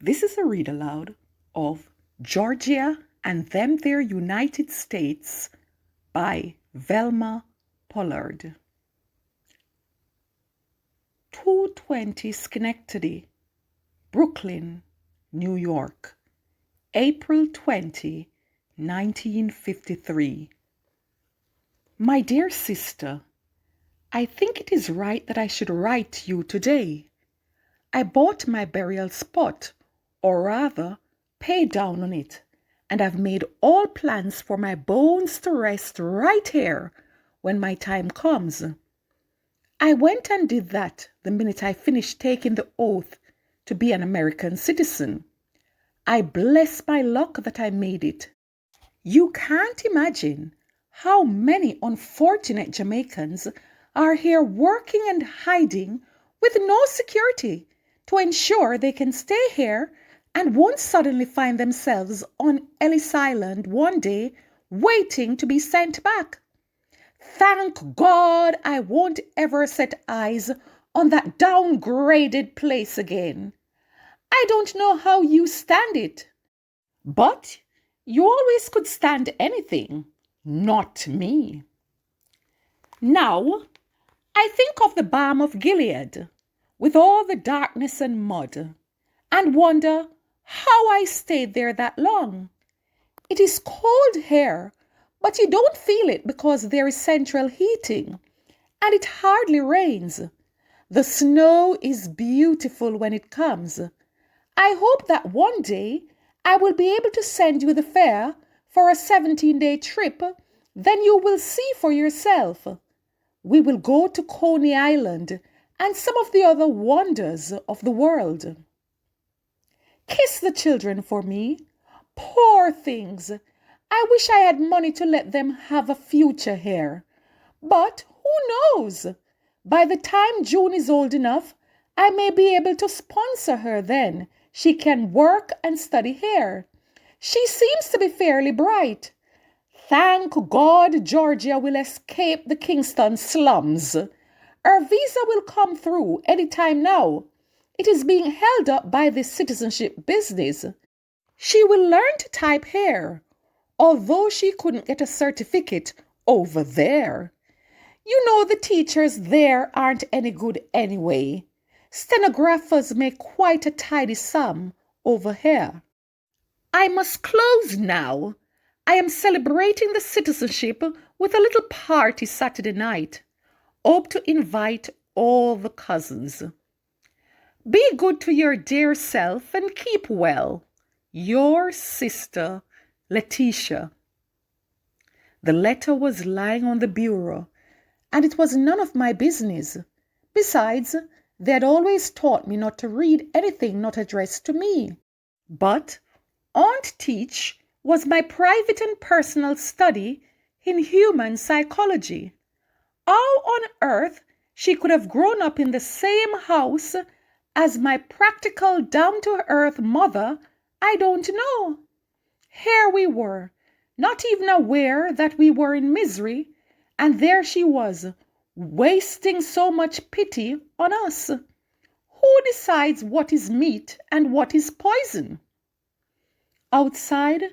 This is a read aloud of Georgia and Them Their United States by Velma Pollard. 220 Schenectady, Brooklyn, New York, April 20, 1953. My dear sister, I think it is right that I should write to you today. I bought my burial spot, or rather, paid down on it, and I've made all plans for my bones to rest right here when my time comes. I went and did that the minute I finished taking the oath to be an American citizen. I bless my luck that I made it. You can't imagine how many unfortunate Jamaicans are here working and hiding with no security to ensure they can stay here and won't suddenly find themselves on Ellis Island one day waiting to be sent back. Thank God I won't ever set eyes on that downgraded place again. I don't know how you stand it, but you always could stand anything, not me. Now, I think of the balm of Gilead, with all the darkness and mud, and wonder how I stayed there that long. It is cold here, but you don't feel it because there is central heating, and it hardly rains. The snow is beautiful when it comes. I hope that one day I will be able to send you the fare for a 17-day trip. Then you will see for yourself. We will go to Coney Island and some of the other wonders of the world. Kiss the children for me. Poor things. I wish I had money to let them have a future here. But who knows? By the time June is old enough, I may be able to sponsor her then. She can work and study here. She seems to be fairly bright. Thank God Georgia will escape the Kingston slums. Her visa will come through any time now. It is being held up by this citizenship business. She will learn to type here, although she couldn't get a certificate over there. You know the teachers there aren't any good anyway. Stenographers make quite a tidy sum over here. I must close now. I am celebrating the citizenship with a little party Saturday night. Hope to invite all the cousins. Be good to your dear self and keep well. Your sister, Letitia. The letter was lying on the bureau, and it was none of my business. Besides, they had always taught me not to read anything not addressed to me. But Aunt Teach was my private and personal study in human psychology. How on earth she could have grown up in the same house as my practical, down-to-earth mother, I don't know. Here we were, not even aware that we were in misery, and there she was, wasting so much pity on us. Who decides what is meat and what is poison? Outside,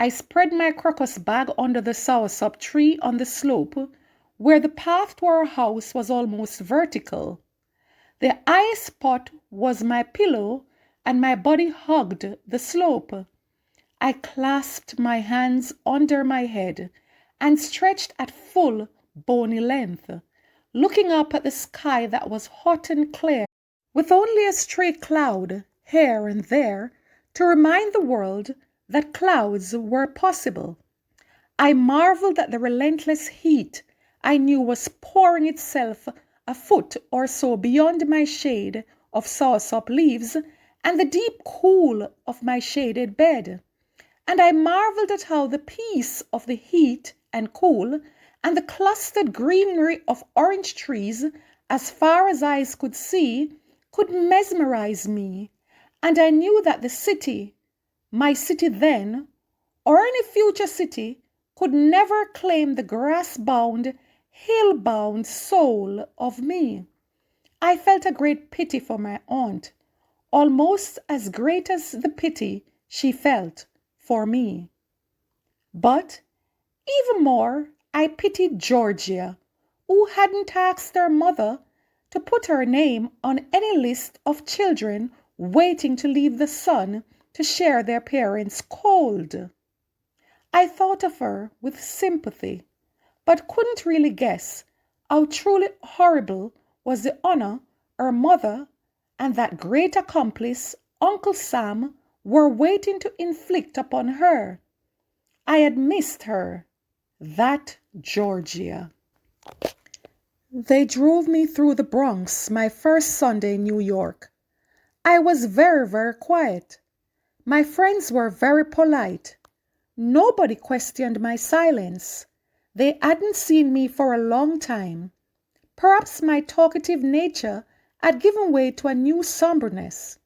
I spread my crocus bag under the soursop tree on the slope, where the path to our house was almost vertical. The highest spot was my pillow, and my body hugged the slope. I clasped my hands under my head and stretched at full bony length, looking up at the sky that was hot and clear, with only a stray cloud here and there to remind the world that clouds were possible. I marveled at the relentless heat I knew was pouring itself a foot or so beyond my shade of soursop leaves and the deep cool of my shaded bed. And I marveled at how the peace of the heat and cool and the clustered greenery of orange trees as far as eyes could see could mesmerize me. And I knew that the city, my city then, or any future city, could never claim the grass-bound, hill-bound soul of me. I felt a great pity for my aunt, almost as great as the pity she felt for me. But even more, I pitied Georgia, who hadn't asked her mother to put her name on any list of children waiting to leave the sun to share their parents' cold. I thought of her with sympathy, but couldn't really guess how truly horrible was the honor her mother and that great accomplice, Uncle Sam, were waiting to inflict upon her. I had missed her, that Georgia. They drove me through the Bronx my first Sunday in New York. I was very, very quiet. My friends were very polite. Nobody questioned my silence. They hadn't seen me for a long time. Perhaps my talkative nature had given way to a new somberness.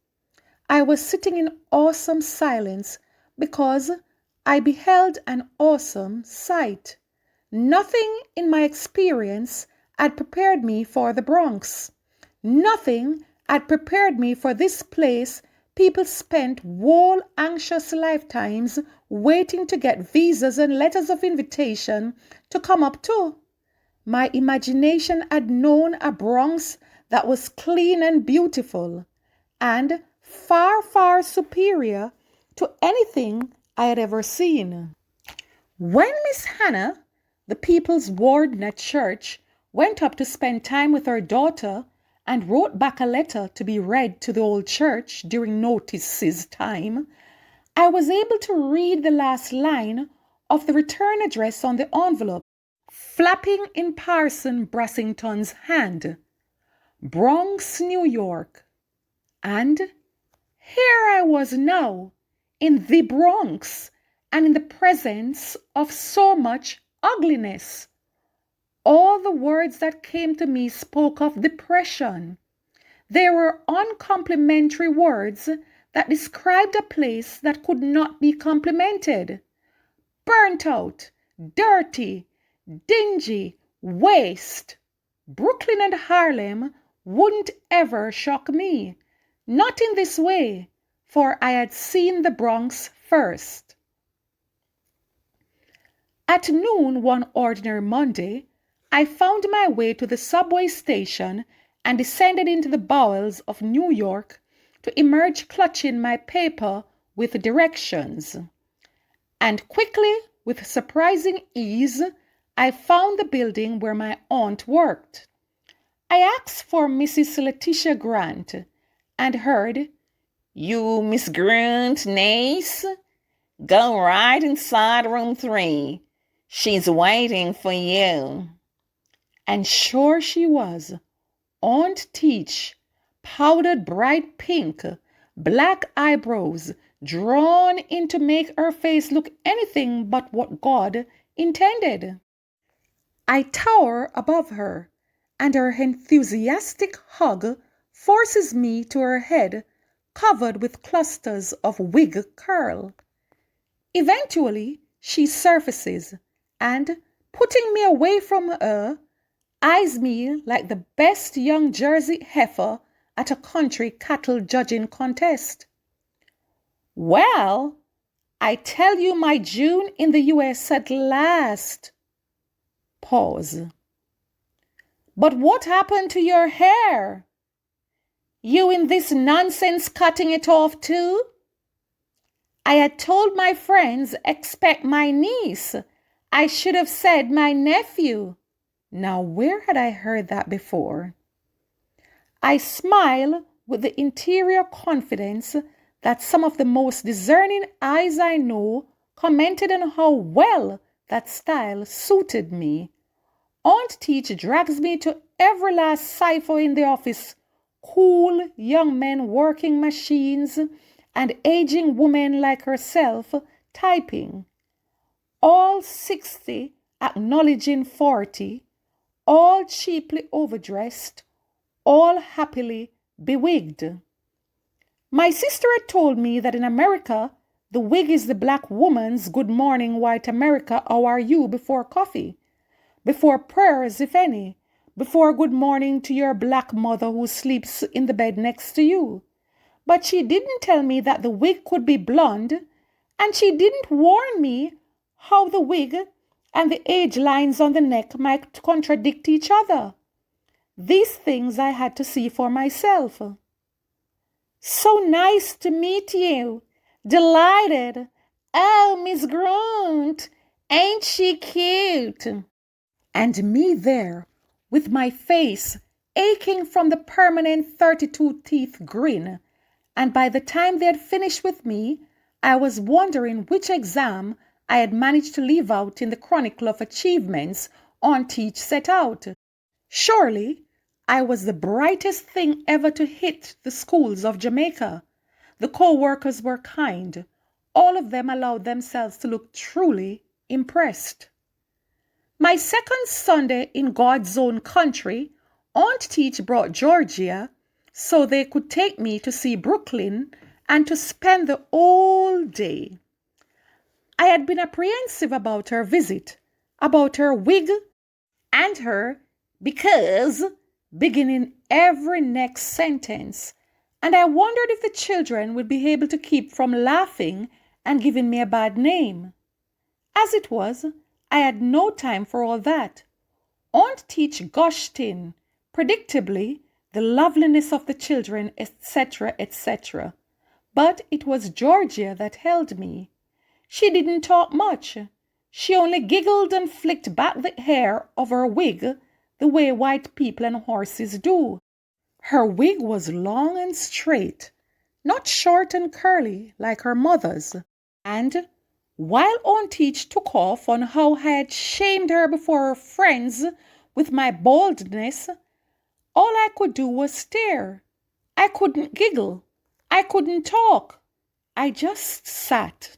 I was sitting in awesome silence because I beheld an awesome sight. Nothing in my experience had prepared me for the Bronx. Nothing had prepared me for this place people spent whole anxious lifetimes waiting to get visas and letters of invitation to come up to. My imagination had known a Bronx that was clean and beautiful, and far, far superior to anything I had ever seen. When Miss Hannah, the people's warden at church, went up to spend time with her daughter and wrote back a letter to be read to the old church during notices time, I was able to read the last line of the return address on the envelope, flapping in Parson Brassington's hand. Bronx, New York. And here I was now, in the Bronx, and in the presence of so much ugliness. All the words that came to me spoke of depression. They were uncomplimentary words that described a place that could not be complimented. Burnt out, dirty, dingy, waste. Brooklyn and Harlem wouldn't ever shock me. Not in this way, for I had seen the Bronx first. At noon one ordinary Monday, I found my way to the subway station and descended into the bowels of New York to emerge clutching my paper with directions. And quickly, with surprising ease, I found the building where my aunt worked. I asked for Mrs. Letitia Grant and heard, "You Miss Grant, niece? Go right inside room 3. She's waiting for you." And sure she was. Aunt Teach, powdered bright pink, black eyebrows drawn in to make her face look anything but what God intended. I tower above her, and her enthusiastic hug forces me to her head covered with clusters of wig curl. Eventually, she surfaces and, putting me away from her, eyes me like the best young Jersey heifer at a country cattle judging contest. "Well, I tell you my June in the U.S. at last." Pause. "But what happened to your hair? You in this nonsense cutting it off too?" I had told my friends expect my niece. I should have said my nephew. Now where had I heard that before? I smile with the interior confidence that some of the most discerning eyes I know commented on how well that style suited me. Aunt Teach drags me to every last cipher in the office. Cool young men working machines and aging women like herself typing. All 60 acknowledging 40, all cheaply overdressed, all happily bewigged. My sister had told me that in America, the wig is the black woman's good morning white America, how are you before coffee, before prayers, if any, before good morning to your black mother who sleeps in the bed next to you, But she didn't tell me that the wig could be blonde, and she didn't warn me how the wig and the age lines on the neck might contradict each other. These things I had to see for myself. So nice to meet you. Delighted. Oh, Miss Grunt, ain't she cute? And me there, with my face aching from the permanent 32-teeth grin, and by the time they had finished with me, I was wondering which exam I had managed to leave out in the chronicle of achievements Aunt Teach set out. Surely, I was the brightest thing ever to hit the schools of Jamaica. The co-workers were kind. All of them allowed themselves to look truly impressed. My second Sunday in God's own country, Aunt Teach brought Georgia so they could take me to see Brooklyn and to spend the whole day. I had been apprehensive about her visit, about her wig and her because beginning every next sentence, and I wondered if the children would be able to keep from laughing and giving me a bad name. As it was, I had no time for all that. Aunt Teach gushed in, predictably, the loveliness of the children, etc., etc. But it was Georgia that held me. She didn't talk much. She only giggled and flicked back the hair of her wig the way white people and horses do. Her wig was long and straight, not short and curly like her mother's. And while Aunt Teach took off on how I had shamed her before her friends with my boldness, all I could do was stare. I couldn't giggle. I couldn't talk. I just sat.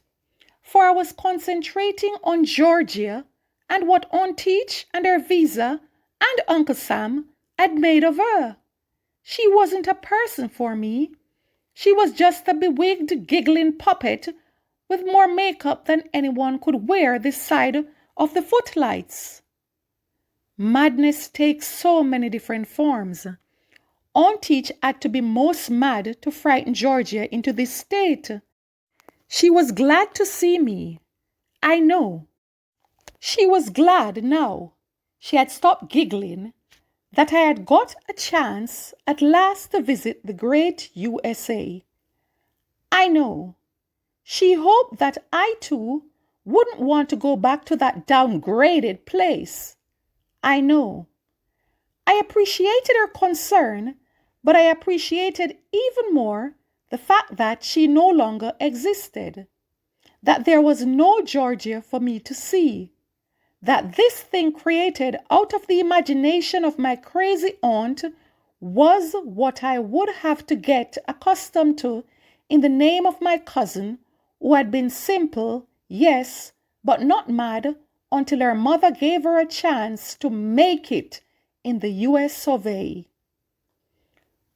For I was concentrating on Georgia and what Aunt Teach and her visa and Uncle Sam had made of her. She wasn't a person for me. She was just a bewigged, giggling puppet with more makeup than anyone could wear this side of the footlights. Madness takes so many different forms. Aunt Teach had to be most mad to frighten Georgia into this state. She was glad to see me. I know. She was glad now she had stopped giggling that I had got a chance at last to visit the great USA. I know. She hoped that I too wouldn't want to go back to that downgraded place. I know. I appreciated her concern, but I appreciated even more the fact that she no longer existed, that there was no Georgia for me to see, that this thing created out of the imagination of my crazy aunt was what I would have to get accustomed to in the name of my cousin, who had been simple, yes, but not mad until her mother gave her a chance to make it in the U.S. of A.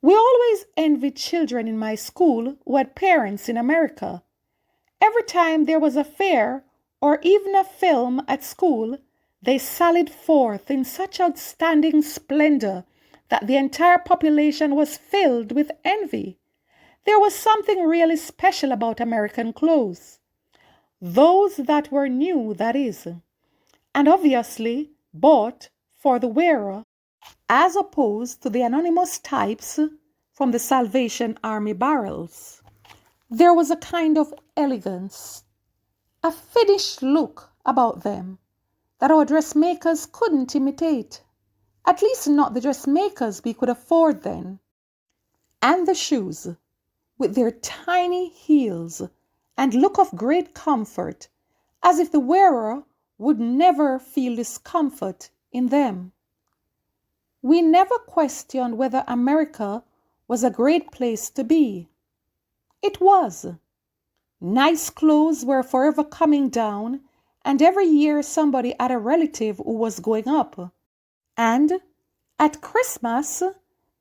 We always envied children in my school who had parents in America. Every time there was a fair or even a film at school, they sallied forth in such outstanding splendor that the entire population was filled with envy. There was something really special about American clothes. Those that were new, that is, and obviously bought for the wearer, as opposed to the anonymous types from the Salvation Army barrels. There was a kind of elegance, a finished look about them that our dressmakers couldn't imitate, at least not the dressmakers we could afford then. And the shoes, with their tiny heels and look of great comfort, as if the wearer would never feel discomfort in them. We never questioned whether America was a great place to be. It was. Nice clothes were forever coming down, and every year somebody had a relative who was going up. And at Christmas,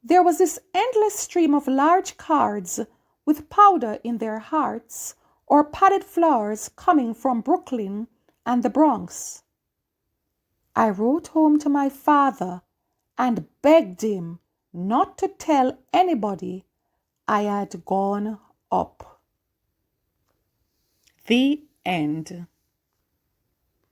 there was this endless stream of large cards with powder in their hearts or potted flowers coming from Brooklyn and the Bronx. I wrote home to my father and begged him not to tell anybody I had gone up. The end.